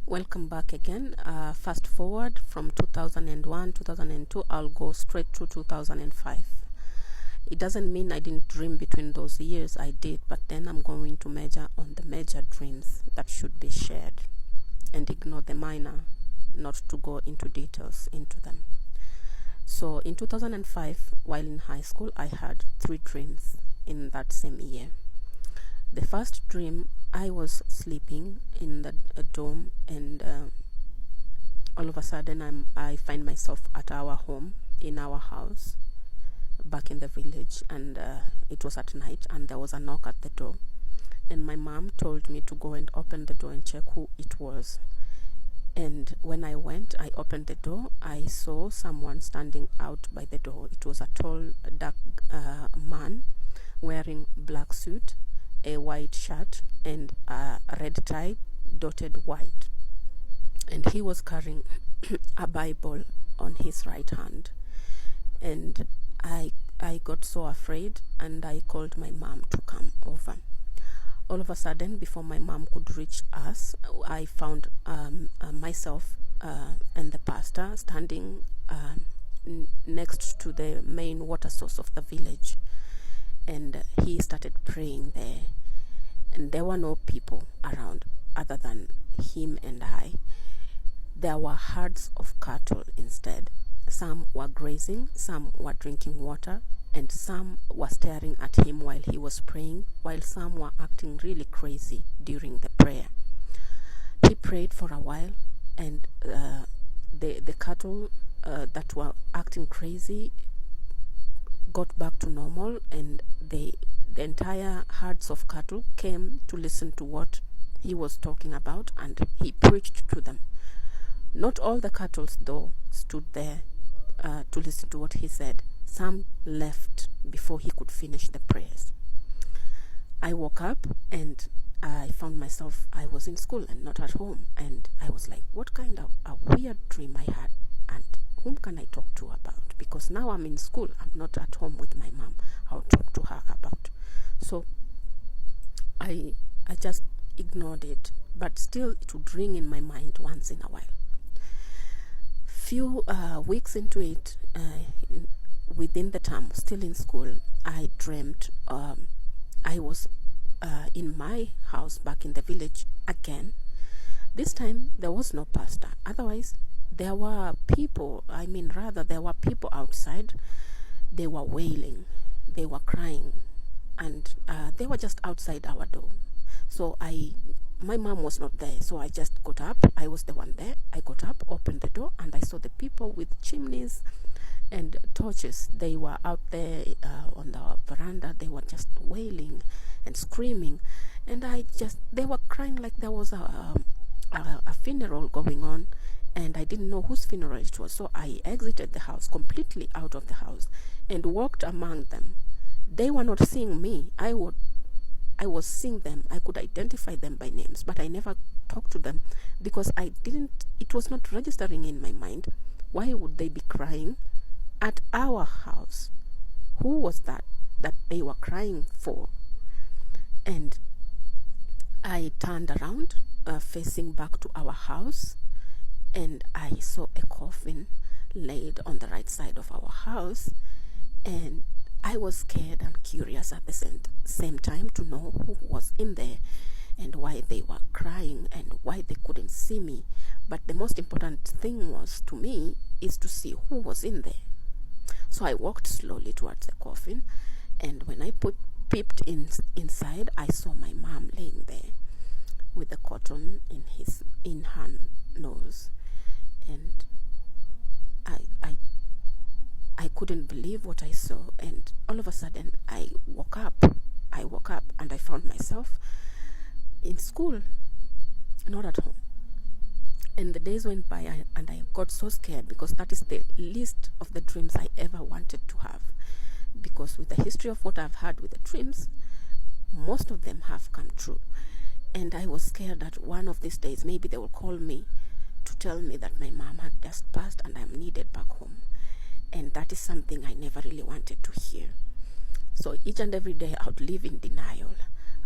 Welcome back again. Fast forward from 2001, 2002, I'll go straight to 2005. It doesn't mean I didn't dream between those years, I did, but then I'm going to major on the major dreams that should be shared and ignore the minor, not to go into details into them. So in 2005, while in high school, I had 3 dreams in that same year. The first dream, I was sleeping in the dorm, and all of a sudden I find myself at our home, in our house, back in the village, and it was at night, and there was a knock at the door, and my mom told me to go and open the door and check who it was. And when I went, I opened the door, I saw someone standing out by the door. It was a tall, dark man wearing black suit, a white shirt, and a red tie dotted white, and he was carrying a Bible on his right hand. And I got so afraid, and I called my mom to come over. All of a sudden, before my mom could reach us, I found myself and the pastor standing next to the main water source of the village, and he started praying there. And there were no people around other than him and I. There were herds of cattle instead. Some were grazing, some were drinking water, and some were staring at him while he was praying, while some were acting really crazy during the prayer. He prayed for a while, and the cattle that were acting crazy got back to normal, and the entire herds of cattle came to listen to what he was talking about, and he preached to them. Not all the cattle, though, stood there to listen to what he said. Some left before he could finish the prayers. I woke up, and I found myself, I was in school and not at home, and I was like, what kind of a weird dream I had, and whom can I talk to about? Because now I'm in school, I'm not at home with my mom. I'll talk to her about. So I just ignored it, but still it would ring in my mind once in a while. Few weeks into it, within the term, still in school, I dreamt I was in my house back in the village again. This time there was no pastor. Otherwise, there were people, there were people outside. They were wailing, they were crying, and they were just outside our door. So my mom was not there, so I just got up. I was the one there. I got up, opened the door, and I saw the people with chimneys and torches. They were out there on the veranda. They were just wailing and screaming, and they were crying like there was a funeral going on, and I didn't know whose funeral it was. So I exited the house, completely out of the house, and walked among them. They were not seeing me. I was seeing them. I could identify them by names, but I never talked to them because it was not registering in my mind. Why would they be crying at our house? Who was that they were crying for? And I turned around, facing back to our house, and I saw a coffin laid on the right side of our house, and I was scared and curious at the same time to know who was in there and why they were crying and why they couldn't see me. But the most important thing was to me is to see who was in there. So I walked slowly towards the coffin, and when I peeped inside, I saw my mom laying there with the cotton in her nose, and I couldn't believe what I saw. And all of a sudden I woke up and I found myself in school, not at home. And the days went by, and I got so scared, because that is the least of the dreams I ever wanted to have. Because with the history of what I've had with the dreams, most of them have come true. And I was scared that one of these days, maybe they will call me to tell me that my mom had just passed and I'm needed back home. And that is something I never really wanted to hear. So each and every day I would live in denial.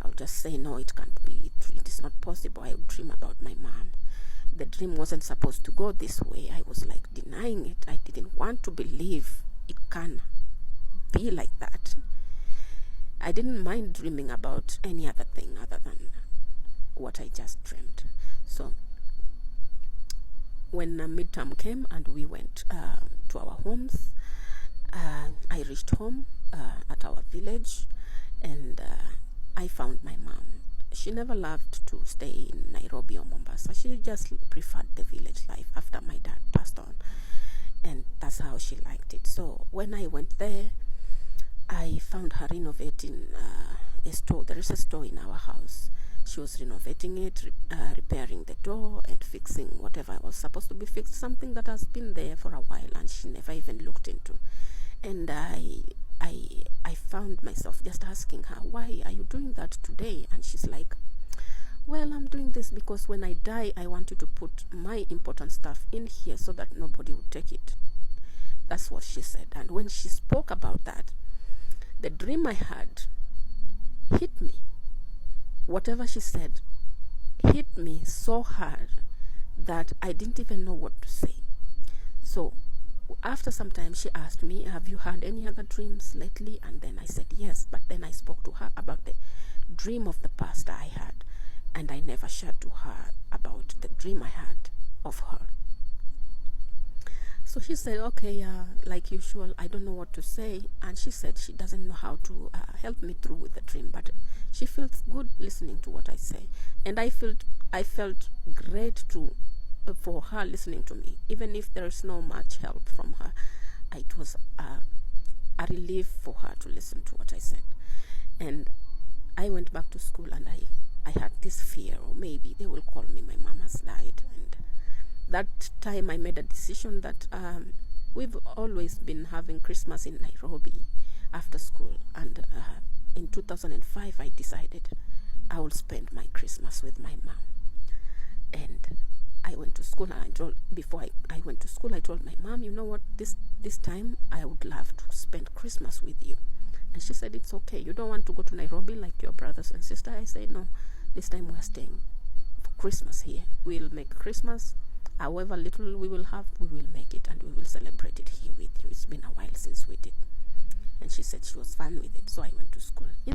I would just say, no, it can't be. It is not possible. I would dream about my mom. the dream wasn't supposed to go this way. I was like denying it. I didn't want to believe it can be like that. I didn't mind dreaming about any other thing other than what I just dreamed. So when midterm came and we went to our homes, I reached home at our village, and I found my mom. She never loved to stay in Nairobi or Mombasa. She just preferred the village life after my dad passed on, and that's how she liked it. So when I went there, I found her renovating a store. There is a store in our house. She was renovating it, repairing the door and fixing whatever was supposed to be fixed, something that has been there for a while and she never even looked into. And I found myself just asking her, why are you doing that today? And she's like, well, I'm doing this because when I die, I want you to put my important stuff in here so that nobody will take it. That's what she said. And when she spoke about that, the dream I had hit me. Whatever she said hit me so hard that I didn't even know what to say. So after some time, she asked me, have you had any other dreams lately? And then I said yes, but then I spoke to her about the dream of the past I had, and I never shared to her about the dream I had of her. So she said, okay, like usual, I don't know what to say. And she said she doesn't know how to help me through with the dream, but she feels good listening to what I say. And I felt great for her listening to me. Even if there is no much help from her, it was a relief for her to listen to what I said. And I went back to school, and I had this fear, or maybe they will call me, my mom has died. And that time I made a decision that we've always been having Christmas in Nairobi after school, and in 2005 I decided I will spend my Christmas with my mom. And I went to school, and before I went to school, I told my mom, you know what, this time I would love to spend Christmas with you. And she said, it's okay, you don't want to go to Nairobi like your brothers and sisters? I said, no, this time we're staying for Christmas here. We'll make Christmas, however little we will have, we will make it, and we will celebrate it here with you. It's been a while since we did. And she said she was fine with it, so I went to school.